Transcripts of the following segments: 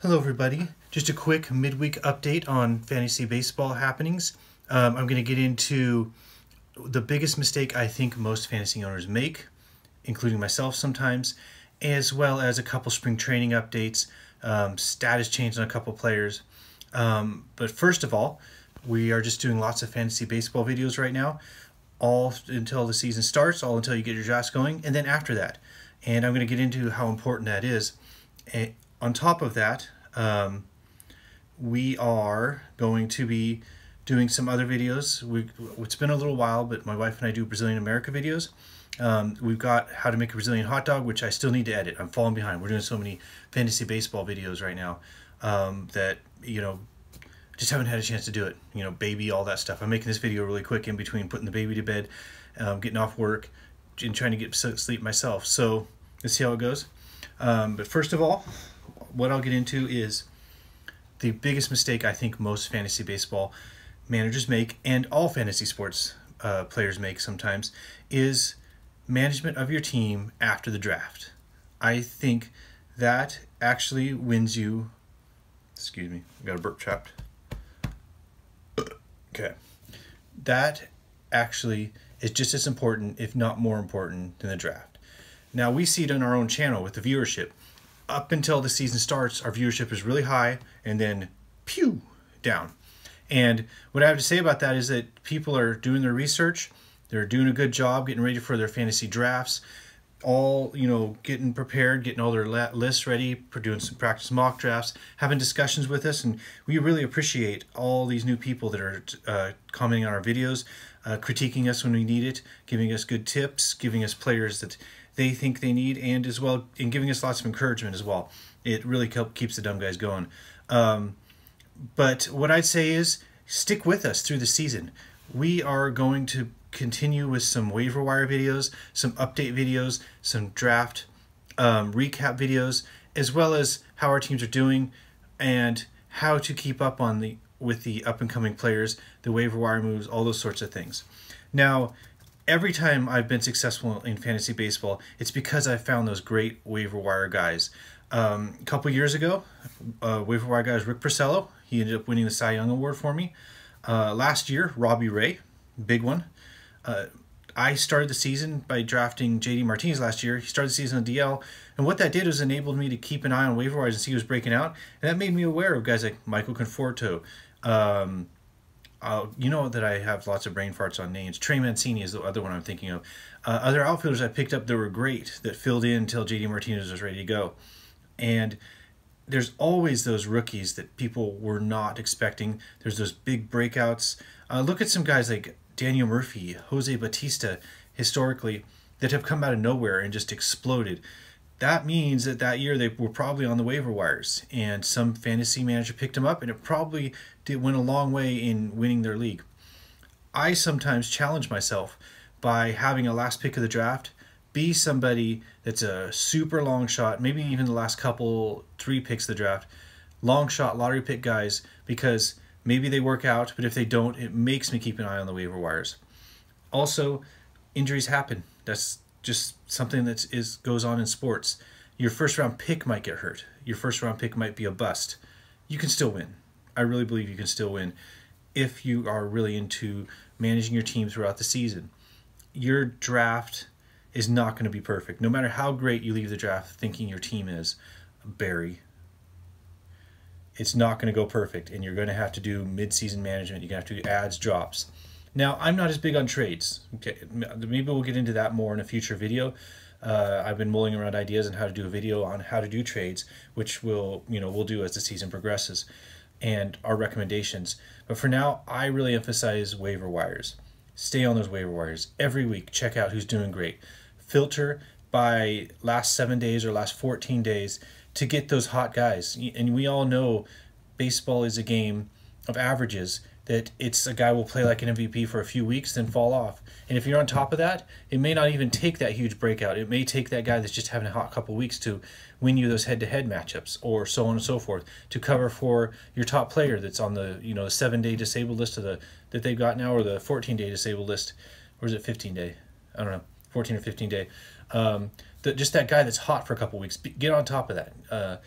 Hello everybody, just a quick midweek update on fantasy baseball happenings. I'm going to get into the biggest mistake I think most fantasy owners make, including myself sometimes, as well as a couple spring training updates, status change on a couple players. But first of all, we are just doing lots of fantasy baseball videos right now, all until the season starts, all until you get your drafts going, and then after that. And I'm going to get into how important that is. On top of that, we are going to be doing some other videos. It's been a little while, but my wife and I do Brazilian America videos. We've got how to make a Brazilian hot dog, which I still need to edit. I'm falling behind. We're doing so many fantasy baseball videos right now that, just haven't had a chance to do it. Baby, all that stuff. I'm making this video really quick in between putting the baby to bed, getting off work, and trying to get sleep myself. So let's see how it goes. But first of all, what I'll get into is the biggest mistake I think most fantasy baseball managers make, and all fantasy sports players make sometimes, is management of your team after the draft. I think that actually wins you. Excuse me, I got a burp trapped. Okay. That actually is just as important, if not more important, than the draft. Now, we see it on our own channel with the viewership. Up until the season starts, our viewership is really high, and then, pew, down. And what I have to say about that is that people are doing their research, they're doing a good job getting ready for their fantasy drafts, all, getting prepared, getting all their lists ready, doing some practice mock drafts, having discussions with us, and we really appreciate all these new people that are commenting on our videos, critiquing us when we need it, giving us good tips, giving us players that they think they need, and as well, and giving us lots of encouragement as well. It really keeps the dumb guys going. But what I'd say is stick with us through the season. We are going to continue with some waiver wire videos, some update videos, some draft recap videos, as well as how our teams are doing and how to keep up on with the up and coming players, the waiver wire moves, all those sorts of things. Now, every time I've been successful in fantasy baseball, it's because I found those great waiver wire guys. A couple years ago, waiver wire guy was Rick Porcello. He ended up winning the Cy Young Award for me. Last year, Robbie Ray, big one. I started the season by drafting J.D. Martinez last year. He started the season on DL, and what that did was enabled me to keep an eye on waiver wires and see who was breaking out, and that made me aware of guys like Michael Conforto. You know that I have lots of brain farts on names. Trey Mancini is the other one I'm thinking of. Other outfielders I picked up that were great, that filled in until J.D. Martinez was ready to go. And there's always those rookies that people were not expecting. There's those big breakouts. Look at some guys like Daniel Murphy, Jose Bautista, historically, that have come out of nowhere and just exploded. That means that year they were probably on the waiver wires, and some fantasy manager picked them up, and it probably went a long way in winning their league. I sometimes challenge myself by having a last pick of the draft be somebody that's a super long shot, maybe even the last couple, 3 picks of the draft, long shot lottery pick guys, because maybe they work out, but if they don't, it makes me keep an eye on the waiver wires. Also, injuries happen. That's just something that goes on in sports. Your first round pick might get hurt. Your first round pick might be a bust. You can still win. I really believe you can still win if you are really into managing your team throughout the season. Your draft is not going to be perfect. No matter how great you leave the draft thinking your team is, Barry, it's not going to go perfect, and you're going to have to do mid-season management. You're going to have to do adds, drops. Now, I'm not as big on trades. Okay, maybe we'll get into that more in a future video. I've been mulling around ideas on how to do a video on how to do trades, which we'll do as the season progresses, and our recommendations. But for now, I really emphasize waiver wires. Stay on those waiver wires every week. Check out who's doing great. Filter by last 7 days or last 14 days to get those hot guys. And we all know baseball is a game of averages, that it's a guy will play like an MVP for a few weeks, then fall off. And if you're on top of that, it may not even take that huge breakout. It may take that guy that's just having a hot couple weeks to win you those head-to-head matchups, or so on and so forth, to cover for your top player that's on the the 7-day disabled list that they've got now, or the 14-day disabled list, or is it 15-day? I don't know, 14 or 15-day. Just that guy that's hot for a couple weeks. Get on top of that.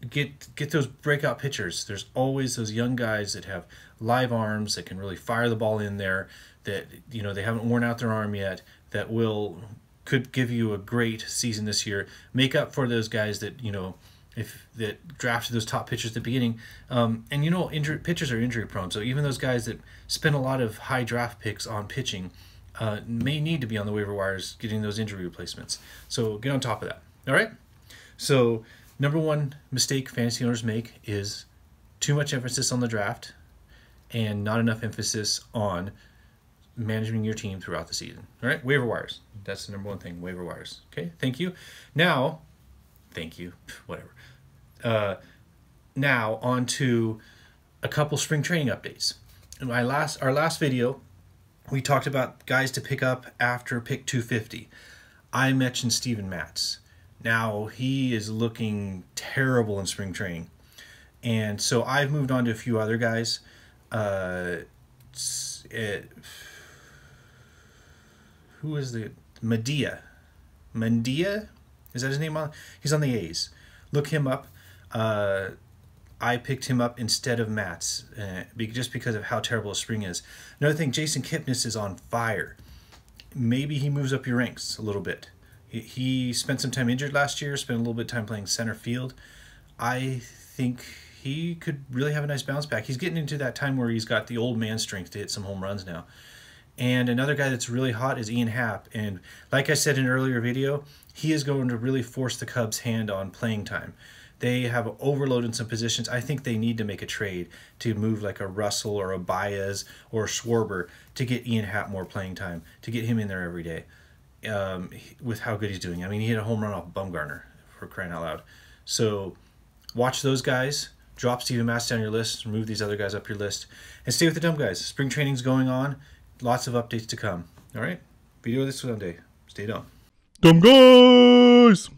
get those breakout pitchers. There's always those young guys that have live arms that can really fire the ball in there, that, you know, they haven't worn out their arm yet, that could give you a great season this year. Make up for those guys that, you know, if that drafted those top pitchers at the beginning. And you know, pitchers are injury prone, so even those guys that spend a lot of high draft picks on pitching may need to be on the waiver wires getting those injury replacements. So get on top of that. All right. So number one mistake fantasy owners make is too much emphasis on the draft and not enough emphasis on managing your team throughout the season. All right, waiver wires. That's the number one thing, waiver wires. Okay, thank you. Now, thank you, whatever. Now on to a couple spring training updates. In our last video, we talked about guys to pick up after pick 250. I mentioned Steven Matz. Now he is looking terrible in spring training, and so I've moved on to a few other guys. Who is the Manaea? Manaea? Is that his name? He's on the A's. Look him up. I picked him up instead of Matz just because of how terrible his spring is. Another thing, Jason Kipnis is on fire. Maybe he moves up your ranks a little bit. He spent some time injured last year, spent a little bit of time playing center field. I think he could really have a nice bounce back. He's getting into that time where he's got the old man strength to hit some home runs now. And another guy that's really hot is Ian Happ. And like I said in an earlier video, he is going to really force the Cubs' hand on playing time. They have overloaded some positions. I think they need to make a trade to move like a Russell or a Baez or a Schwarber to get Ian Happ more playing time, to get him in there every day with how good he's doing. I mean, he hit a home run off Bumgarner, for crying out loud. So watch those guys. Drop Steven Matz down your list. Move these other guys up your list. And stay with the dumb guys. Spring training's going on. Lots of updates to come. All right? Video this Sunday. Stay dumb. Dumb guys!